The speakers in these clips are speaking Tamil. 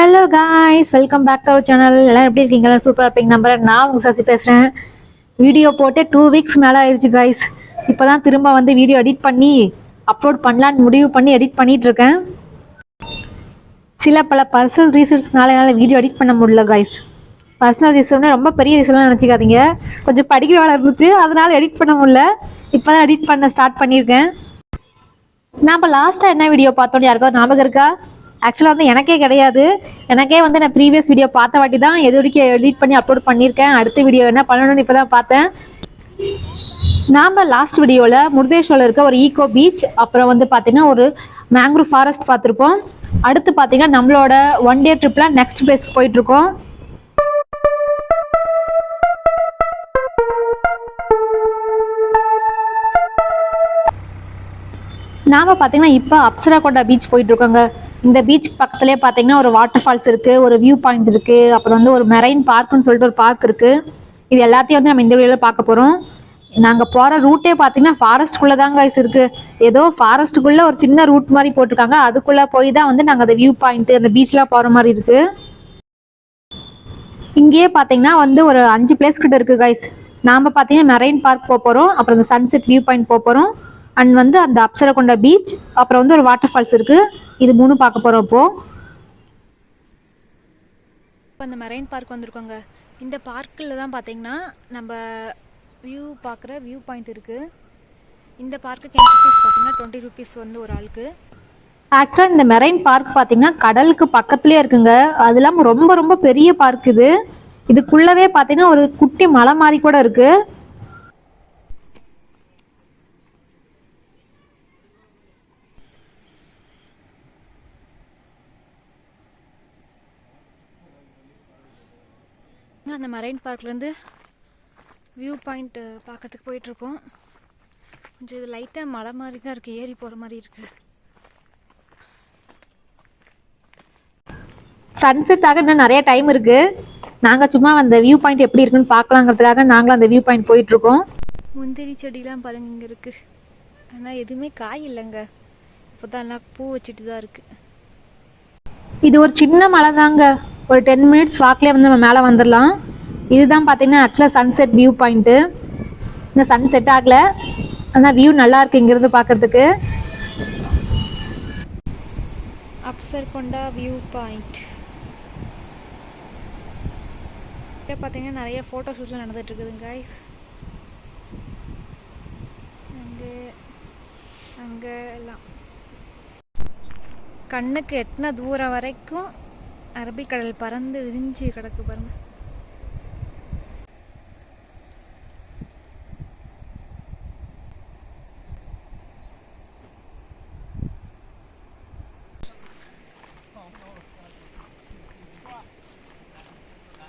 Hello guys, welcome back to our channel. எல்லாம் எப்படி இருக்கீங்களா? சூப்பராக இருப்பீங்க நம்புறேன். நான் உங்கள் சசி பேசுகிறேன். வீடியோ போட்டு 2 வீக்ஸ் மேலே ஆயிடுச்சு காய்ஸ். இப்போ தான் திரும்ப வந்து வீடியோ எடிட் பண்ணி அப்லோட் பண்ணலான்னு முடிவு பண்ணி எடிட் பண்ணிகிட்ருக்கேன். சில பல பர்சனல் ரீசன்ஸ்னால என்னால் வீடியோ எடிட் பண்ண முடியல காய்ஸ். பர்சனல் ரீசன்னா ரொம்ப பெரிய ரீசன்லாம் நினச்சிக்காதீங்க. கொஞ்சம் படிக்கிற வேலை இருந்துச்சு, அதனால் எடிட் பண்ண முடியல. இப்போ தான் எடிட் பண்ண ஸ்டார்ட் பண்ணியிருக்கேன். நாம் லாஸ்ட்டாக என்ன வீடியோ பார்த்தோன்னு யாருக்காவது ஞாபகம் இருக்கா? ஆக்சுவலாக வந்து எனக்கே கிடையாது. எனக்கே வந்து நான் ப்ரீவியஸ் வீடியோ பார்த்த வாட்டி தான் எது வரைக்கும் எடிட் பண்ணி அப்லோட் பண்ணியிருக்கேன். அடுத்த வீடியோ என்ன பண்ணணும்னு இப்போ தான் பார்த்தேன். நாம் லாஸ்ட் வீடியோவில் முருதேஸ்வரில் இருக்க ஒரு ஈகோ பீச், அப்புறம் வந்து பார்த்திங்கன்னா ஒரு மேங்க்ரூவ் ஃபாரஸ்ட் பார்த்துருப்போம். அடுத்து பார்த்திங்கன்னா நம்மளோட 1 டே ட்ரிப்பில் நெக்ஸ்ட் பிளேஸ்க்கு போயிட்டுருக்கோம். நாம் பார்த்திங்கன்னா இப்போ அப்சராகோட்டா பீச் போயிட்டுருக்கோங்க. இந்த பீச் பக்கத்துலேயே பார்த்தீங்கன்னா ஒரு வாட்டர் ஃபால்ஸ் இருக்குது, ஒரு வியூ பாயிண்ட் இருக்குது, அப்புறம் வந்து ஒரு மெரைன் பார்க்குன்னு சொல்லிட்டு ஒரு பார்க் இருக்குது. இது எல்லாத்தையும் வந்து நம்ம இந்த வீடியோவில் பார்க்க போகிறோம். நாங்கள் போகிற ரூட்டே பார்த்தீங்கன்னா ஃபாரஸ்ட்டுக்குள்ளே தான் காய்ஸ் இருக்குது. ஏதோ ஃபாரஸ்ட்டுக்குள்ளே ஒரு சின்ன ரூட் மாதிரி போட்டிருக்காங்க. அதுக்குள்ளே போய் தான் வந்து நாங்கள் அந்த வியூ பாயிண்ட்டு அந்த பீச்லாம் போகிற மாதிரி இருக்குது. இங்கேயே பார்த்தீங்கன்னா வந்து ஒரு 5 பிளேஸ் கிட்ட இருக்குது காய்ஸ். நாம் பார்த்தீங்கன்னா மெரைன் பார்க் போக போகிறோம், அப்புறம் அந்த சன்செட் வியூ பாயிண்ட் போக போகிறோம், அண்ட் வந்து அந்த அப்சரகொண்டா பீச், அப்புறம் வந்து ஒரு வாட்டர் ஃபால்ஸ் இருக்குது. இது 3 பார்க்க போகிறோம். இப்போ அந்த மெரைன் பார்க் வந்திருக்கோங்க. இந்த பார்க்கில் தான் பார்த்தீங்கன்னா நம்ம வியூ பார்க்குற வியூ பாயிண்ட் இருக்குது. இந்த பார்க்குக்கு என்ட்ரி ஃபீஸ் பார்த்தீங்கன்னா 20 rupees வந்து ஒரு ஆளுக்கு. ஆக்சுவலாக இந்த மெரைன் பார்க் பார்த்தீங்கன்னா கடலுக்கு பக்கத்துலேயே இருக்குங்க. அது இல்லாமல் ரொம்ப ரொம்ப பெரிய பார்க் இது. இதுக்குள்ளவே பார்த்தீங்கன்னா ஒரு குட்டி மலை மாதிரி கூட இருக்குது. அந்த மெரைன் பார்க்லேருந்து வியூ பாயிண்ட் பார்க்கறதுக்கு போயிட்டுருக்கோம். கொஞ்சம் இது லைட்டாக மலை மாதிரி தான் இருக்குது, ஏறி போகிற மாதிரி இருக்குது. சன்செட் ஆக இன்னும் நிறைய டைம் இருக்குது. நாங்கள் சும்மா அந்த வியூ பாயிண்ட் எப்படி இருக்குன்னு பார்க்கலாங்கிறதுக்காக நாங்களும் அந்த வியூ பாயிண்ட் போயிட்டுருக்கோம். முந்திரி செடிலாம் பாருங்க இங்கே இருக்குது. ஆனால் எதுவுமே காய் இல்லைங்க. இப்போ தான் எல்லாம் பூ வச்சுட்டு தான் இருக்குது. இது ஒரு சின்ன மலை தாங்க. ஒரு 10 minutes வாக்கிலே வந்து நம்ம மேலே வந்துடலாம். இதுதான் பார்த்தீங்கன்னா ஆக்சுவலாக சன்செட் வியூ பாயிண்ட்டு. இந்த சன்செட் ஆகல, ஆனால் வியூ நல்லா இருக்குது இங்கேருந்து பார்க்குறதுக்கு. அப்சர்கொண்டா வியூ பாயிண்ட் பார்த்தீங்கன்னா நிறைய ஃபோட்டோ ஷூட்லாம் நடந்துட்டு இருக்குதுங்க கைஸ். அங்கே எல்லாம் கண்ணுக்கு எட்டின தூரம் வரைக்கும் அரபிக்கடல் பறந்து விரிஞ்சு கிடக்கு பாருங்க.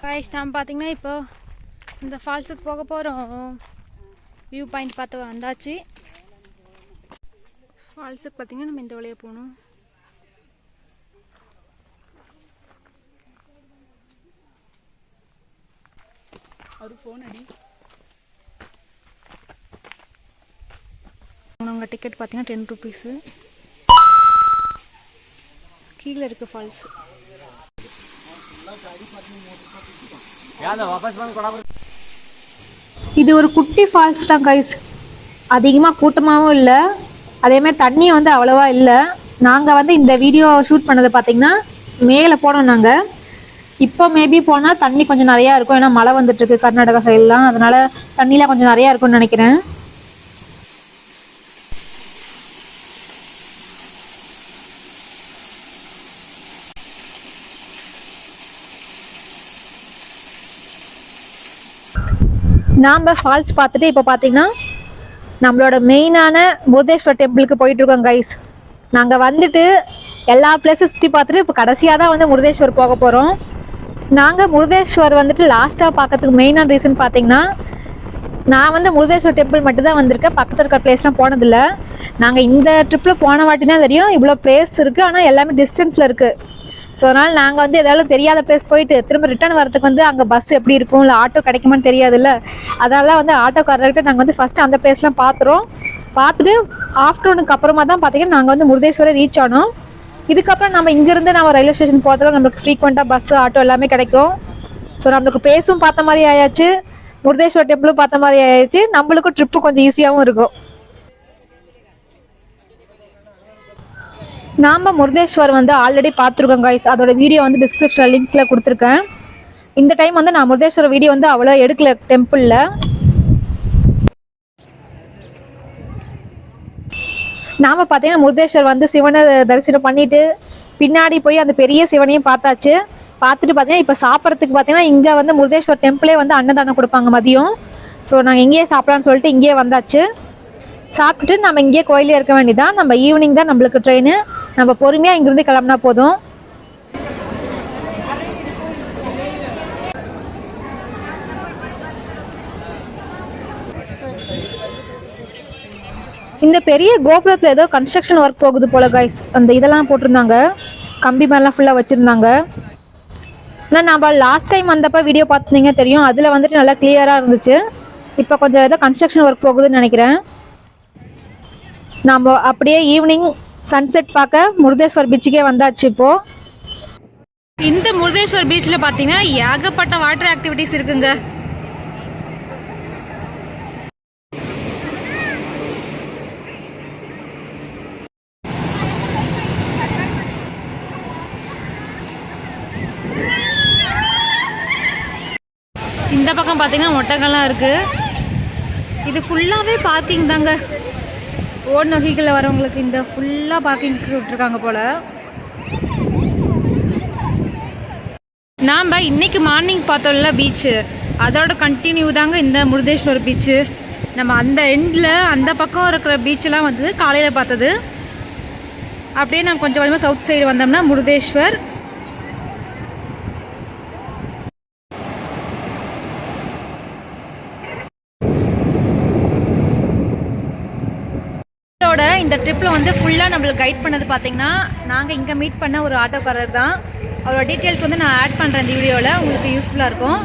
காய்ஸ், நாம் பார்த்தீங்கன்னா இப்போ இந்த ஃபால்ஸுக்கு போக போகிறோம். வியூ பாயிண்ட் பார்த்து வந்தாச்சு. ஃபால்ஸுக்கு பார்த்தீங்கன்னா நம்ம இந்த வழியாக போகணும். அவங்க டிக்கெட் பார்த்தீங்கன்னா 10 rupees. கீழே இருக்கு ஃபால்ஸ். இது ஒரு குட்டி ஃபால்ஸ் தான் கைஸ். அதிகமாக கூட்டமாகவும் இல்லை, அதேமாதிரி தண்ணியும் வந்து அவ்வளோவா இல்லை. நாங்கள் வந்து இந்த வீடியோ ஷூட் பண்ணது பார்த்தீங்கன்னா மேலே போனோம். நாங்கள் இப்போ மேபி போனால் தண்ணி கொஞ்சம் நிறையா இருக்கும். ஏன்னா மழை வந்துட்டுருக்கு கர்நாடகா சைட்லாம், அதனால் தண்ணிலாம் கொஞ்சம் நிறையா இருக்கும்னு நினைக்கிறேன். நாம் ஃபால்ஸ் பார்த்துட்டு இப்போ பார்த்தீங்கன்னா நம்மளோட மெயினான முருதேஸ்வர் டெம்பிளுக்கு போயிட்டுருக்கோம் கைஸ். நாங்கள் வந்துட்டு எல்லா பிளேஸும் சுற்றி பார்த்துட்டு இப்போ கடைசியாக தான் வந்து முருதேஸ்வர் போக போகிறோம். நாங்கள் முருதேஸ்வர் வந்துட்டு லாஸ்ட்டாக பார்க்கறதுக்கு மெயினான ரீசன் பார்த்தீங்கன்னா, நான் வந்து முருதேஸ்வர் டெம்பிள் மட்டும் தான் வந்திருக்கேன், பக்கத்தில் இருக்கிற பிளேஸ்லாம் போனதில்லை. நாங்கள் இந்த ட்ரிப்பில் போன வாட்டி தான் தெரியும் இவ்வளோ பிளேஸ் இருக்குது, ஆனால் எல்லாமே டிஸ்டன்ஸில் இருக்குது. ஸோ அதனால் நாங்கள் வந்து எதாவது தெரியாத பிளேஸ் போயிட்டு திரும்ப ரிட்டர்ன் வரதுக்கு வந்து அங்கே பஸ் எப்படி இருக்கும், இல்லை ஆட்டோ கிடைக்குமான்னு தெரியாதுல்ல. அதனால வந்து ஆட்டோக்காரர்கிட்ட நாங்கள் வந்து ஃபஸ்ட்டு அந்த பிளேஸ்லாம் பார்த்துட்டு ஆஃப்டர்நூனுக்கு அப்புறமா தான் பார்த்தீங்கன்னா நாங்கள் வந்து முருதேஸ்வரை ரீச் ஆனோம். இதுக்கப்புறம் நம்ம இங்கேருந்து நம்ம ரயில்வே ஸ்டேஷன் போகிறதுல நம்மளுக்கு ஃப்ரீக்வெண்ட்டாக பஸ்ஸு ஆட்டோ எல்லாமே கிடைக்கும். ஸோ நம்மளுக்கு பிளேஸும் பார்த்த மாதிரி ஆயாச்சு, முருதேஸ்வர் டெம்பிளும் பார்த்த மாதிரி ஆயாச்சு, நம்மளுக்கும் ட்ரிப்பு கொஞ்சம் ஈஸியாகவும் இருக்கும். நாம் முருதேஸ்வர் வந்து ஆல்ரெடி பார்த்துருக்கோம் கைஸ். அதோட வீடியோ வந்து டிஸ்கிரிப்ஷன் லிங்க்ல கொடுத்துருக்கேன். இந்த டைம் வந்து நான் முருதேஸ்வர் வீடியோ வந்து அவ்வளோ எடுக்கல டெம்பிளில். நாம் பார்த்தீங்கன்னா முருதேஸ்வர் வந்து சிவனை தரிசனம் பண்ணிட்டு பின்னாடி போய் அந்த பெரிய சிவனையும் பார்த்தாச்சு. பார்த்துட்டு பார்த்தீங்கன்னா இப்போ சாப்பிட்றதுக்கு பார்த்தீங்கன்னா இங்கே வந்து முருதேஸ்வர் டெம்பிளே வந்து அன்னதானம் கொடுப்பாங்க மதியம். ஸோ நாங்கள் இங்கேயே சாப்பிட்லான்னு சொல்லிட்டு இங்கேயே வந்தாச்சு. சாப்பிட்டுட்டு நம்ம இங்கேயே கோயிலே இருக்க வேண்டியதான். நம்ம ஈவினிங் தான் நம்மளுக்கு ட்ரெயின். நம்ம பொறுமையாக இங்கிருந்து கிளம்புனா போதும். இந்த பெரிய கோபுரத்தில் ஏதோ கன்ஸ்ட்ரக்ஷன் ஒர்க் போகுது போல கைஸ். அந்த இதெல்லாம் போட்டிருந்தாங்க, கம்பி மாதிரிலாம் ஃபுல்லாக வச்சுருந்தாங்க. ஆனால் நம்ம லாஸ்ட் டைம் வந்தப்போ வீடியோ பார்த்துருந்தீங்க தெரியும், அதில் வந்துட்டு நல்லா கிளியராக இருந்துச்சு. இப்போ கொஞ்சம் ஏதோ கன்ஸ்ட்ரக்ஷன் ஒர்க் போகுதுன்னு நினைக்கிறேன். நம்ம அப்படியே ஈவினிங் சன்செட் பார்க்க முருதேஸ்வர் பீச்சுக்கே வந்தாச்சு. இப்போது இந்த முருதேஸ்வர் பீச்சில் பார்த்தீங்கன்னா ஏகப்பட்ட வாட்டர் ஆக்டிவிட்டிஸ் இருக்குங்க. இந்த பக்கம் பார்த்தீங்கன்னா ஒட்டகம்லாம் இருக்குது. இது ஃபுல்லாகவே பார்க்கிங் தாங்க. ஓன் வகைகளில் வரவங்களுக்கு இந்த ஃபுல்லாக பார்க்கிங்க்கு விட்டுருக்காங்க போல். நாம் இன்னைக்கு மார்னிங் பார்த்தோம்ல பீச்சு, அதோட கண்டினியூ தாங்க இந்த முருதேஸ்வர் பீச்சு. நம்ம அந்த எண்டில் அந்த பக்கம் இருக்கிற பீச்செலாம் வந்து காலையில் பார்த்தது. அப்படியே நான் கொஞ்சம் கொஞ்சமாக சவுத் சைடு வந்தோம்னா முருதேஸ்வர். இந்த ட்ரிப்பில் வந்து ஃபுல்லாக நம்மளுக்கு கைட் பண்ணது பார்த்தீங்கன்னா நாங்கள் இங்கே மீட் பண்ண ஒரு ஆட்டோக்காரர் தான். அவரோட டீட்டெயில்ஸ் வந்து நான் ஆட் பண்ணுறேன் இந்த வீடியோவில், உங்களுக்கு யூஸ்ஃபுல்லாக இருக்கும்.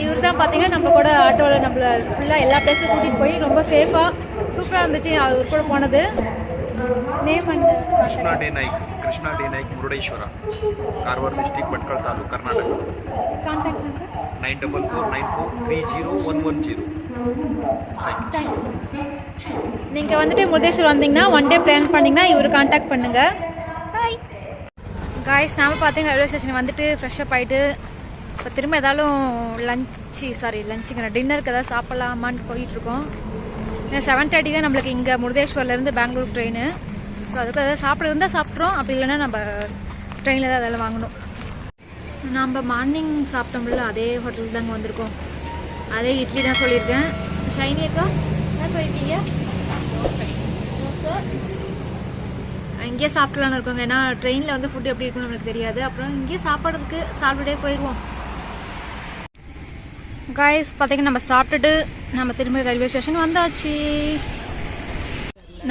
இவர் தான் பார்த்தீங்கன்னா நம்ம கூட ஆட்டோவில் நம்மளை ஃபுல்லாக எல்லா பிளேஸும் கூட்டிகிட்டு போய் ரொம்ப சேஃபாக சூப்பராக இருந்துச்சு அவர் கூட போனது. நேம் அண்ட் கிருஷ்ணா டே Naik Murudeshwara, Karwar district, Bhatkal taluk, Karnataka. Contact number 9449430110. நீங்கள் வந்துட்டு முருடேஸ்வர் வந்தீங்கன்னா ஒன் டே பிளான் பண்ணிங்கன்னா இவர் கான்டாக்ட் பண்ணுங்கள். Bye guys. நாம் பார்த்தீங்கன்னா ரயில்வே ஸ்டேஷன் வந்துட்டு ஃப்ரெஷ்ஷப் ஆகிட்டு இப்போ திரும்ப ஏதாலும் லஞ்சுங்கிற டின்னருக்கு ஏதாவது சாப்பிட்லாமான்னு போயிட்டுருக்கோம். ஏன்னா 7:30 தான் நம்மளுக்கு இங்கே முருதேஸ்வர்லேருந்து பெங்களூர் ட்ரெயின். ஸோ அதுக்கு ஏதாவது சாப்பிட இருந்தால் சாப்பிட்றோம், அப்படி இல்லைன்னா நம்ம ட்ரெயினில் தான் அதெல்லாம் வாங்கணும். நம்ம மார்னிங் சாப்பிட்டோம்ல அதே ஹோட்டலுக்கு தாங்க வந்திருக்கோம். அதே இட்லி தான் சொல்லியிருக்கேன். ஷைனி இருக்கா என்ன சொல்லியிருக்கீங்க? இங்கேயே சாப்பிட்லான்னு இருக்கோங்க. ஏன்னா ட்ரெயினில் வந்து ஃபுட்டு எப்படி இருக்குன்னு நம்மளுக்கு தெரியாது. அப்புறம் இங்கேயே சாப்பிட்றதுக்கு சாப்பிட்டுட்டே போயிடுவோம். காய்ஸ் பார்த்தீங்கன்னா நம்ம சாப்பிட்டுட்டு நம்ம திரும்ப ரயில்வே ஸ்டேஷன் வந்தாச்சு.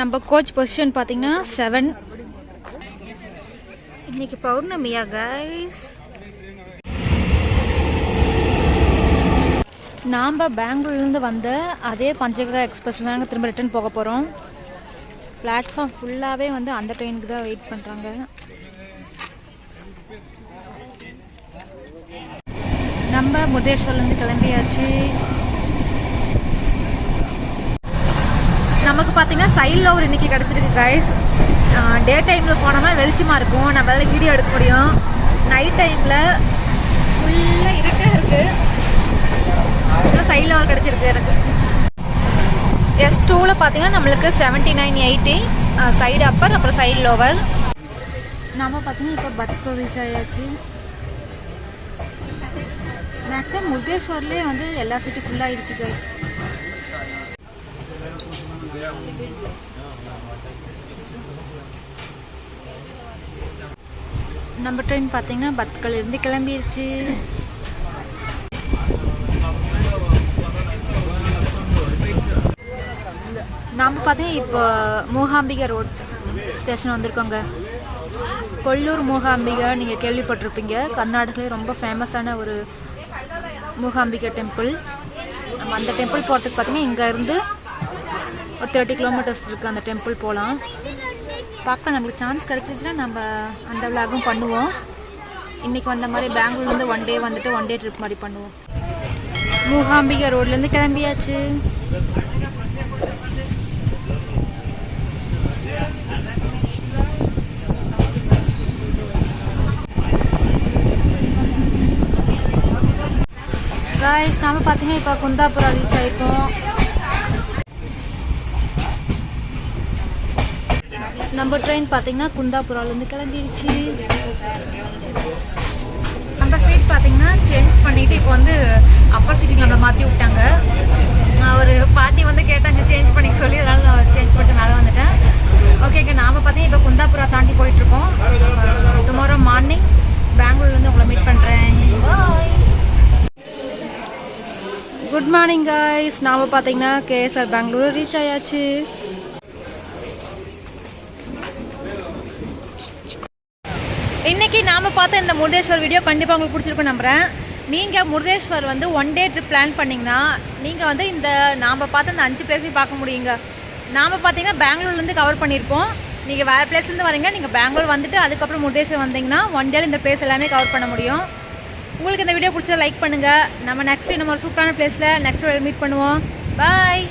நம்ம கோச் பொசிஷன் பார்த்தீங்கன்னா 7. இன்னைக்கு பௌர்ணமியா காய்ஸ்? நாம் பெங்களூர்லேருந்து வந்த அதே பஞ்சகதா எக்ஸ்பிரஸில் தாங்க திரும்ப ரிட்டர்ன் போக போகிறோம். பிளாட்ஃபார்ம் ஃபுல்லாகவே வந்து அந்த ட்ரெயினுக்கு தான் வெயிட் பண்ணுறாங்க. நம்ம முருதேஸ்வர்லேருந்து கிளம்பியாச்சு. நமக்கு பார்த்தீங்கன்னா சைடில் ஒரு இன்றைக்கி கிடச்சிருக்கு கைஸ். டே டைமில் போனோம்னா வெளிச்சமாக இருக்கும், நம்மளால வீடியோ எடுக்க முடியும். நைட் டைமில் ஃபுல்லாக இருட்டாக இருக்குது. சைடில் ஒரு கிடச்சிருக்கு எனக்கு. S2ல் பார்த்தீங்கன்னா நம்மளுக்கு 7980 சைடு அப்பர், அப்புறம் சைடு லோவர். நம்ம பார்த்தீங்கன்னா இப்போ பத்கல் ரீச் ஆயாச்சு. மேக்ஸிமம் முருதேஸ்வர்லேயே வந்து எல்லா சீட்டும் ஃபுல்லாக ஆயிடுச்சு கைஸ். நம்ம ட்ரெயின் பார்த்தீங்கன்னா பத்கல் இருந்து கிளம்பிடுச்சு. நாம் பார்த்தீங்கன்னா இப்போ மூகாம்பிகா ரோட் ஸ்டேஷன் வந்திருக்கோங்க. கொல்லூர் மூகாம்பிகா நீங்கள் கேள்விப்பட்டிருப்பீங்க. கர்நாடகாவில் ரொம்ப ஃபேமஸான ஒரு மூகாம்பிகா டெம்பிள். நம்ம அந்த டெம்பிள் போகிறதுக்கு பார்த்தீங்கன்னா இங்கே இருந்து ஒரு 30 கிலோமீட்டர்ஸ் இருக்குது. அந்த டெம்பிள் போகலாம். பார்க்கலாம், நம்மளுக்கு சான்ஸ் கிடச்சிச்சின்னா நம்ம அந்த விளாகும் பண்ணுவோம். இன்றைக்கி வந்த மாதிரி பெங்களூர்லேருந்து ஒன் டே ட்ரிப் மாதிரி பண்ணுவோம். மூகாம்பிகா ரோட்லேருந்து கிளம்பியாச்சு. गाइस நாம பார்த்தீங்கன்னா இப்போ குந்தாபுரா ரீச் ஆயிருக்கோம். நம்ம ட்ரெயின் பார்த்தீங்கன்னா குந்தாபுராலேருந்து கிளம்பிடுச்சு. நம்ம சீட் பார்த்தீங்கன்னா சேஞ்ச் பண்ணிவிட்டு இப்போ வந்து அப்பர் சீட்டிங் நம்மளை மாற்றி விட்டாங்க. ஒரு பாட்டி வந்து கேட்டாங்க சேஞ்ச் பண்ணிக்க சொல்லி, அதனால நான் சேஞ்ச் பண்ணிட்டு மேலே வந்துட்டேன். ஓகேங்க, நாம் பார்த்தீங்கன்னா இப்போ குந்தாபுரா தாண்டி போயிட்டுருக்கோம். டுமாரோ மார்னிங் பெங்களூர்லேருந்து உங்களை மீட் பண்ணுறேன். பாய். குட் மார்னிங் गाइस, நாம் பார்த்தீங்கன்னா கேஎஸ்ஆர் பெங்களூர் ரீச் ஆயாச்சு. இன்றைக்கி நாம் பார்த்த இந்த முருடேஸ்வர் வீடியோ கண்டிப்பாக உங்களுக்கு பிடிச்சிருக்குன்னு நம்புகிறேன். நீங்கள் முருடேஸ்வர் வந்து ஒன் டே ட்ரிப் பிளான் பண்ணிங்கன்னா நீங்கள் வந்து இந்த நாம் பார்த்த இந்த 5 பிளேஸையும் பார்க்க முடியுங்க. நாம் பார்த்தீங்கன்னா பெங்களூர்லேருந்து கவர் பண்ணியிருப்போம். நீங்கள் வேறு பிளேஸ்லேருந்து வரீங்க, நீங்கள் பெங்களூர் வந்துட்டு அதுக்கப்புறம் முருடேஸ்வர் வந்தீங்கன்னா ஒன் டேல இந்த பிளேஸ் எல்லாமே கவர் பண்ண முடியும். உங்களுக்கு இந்த வீடியோ பிடிச்சா லைக் பண்ணுங்கள். நம்ம நெக்ஸ்ட் நம்ம ஒரு சூப்பரான பிளேஸில் நெக்ஸ்ட் மீட் பண்ணுவோம். பாய்.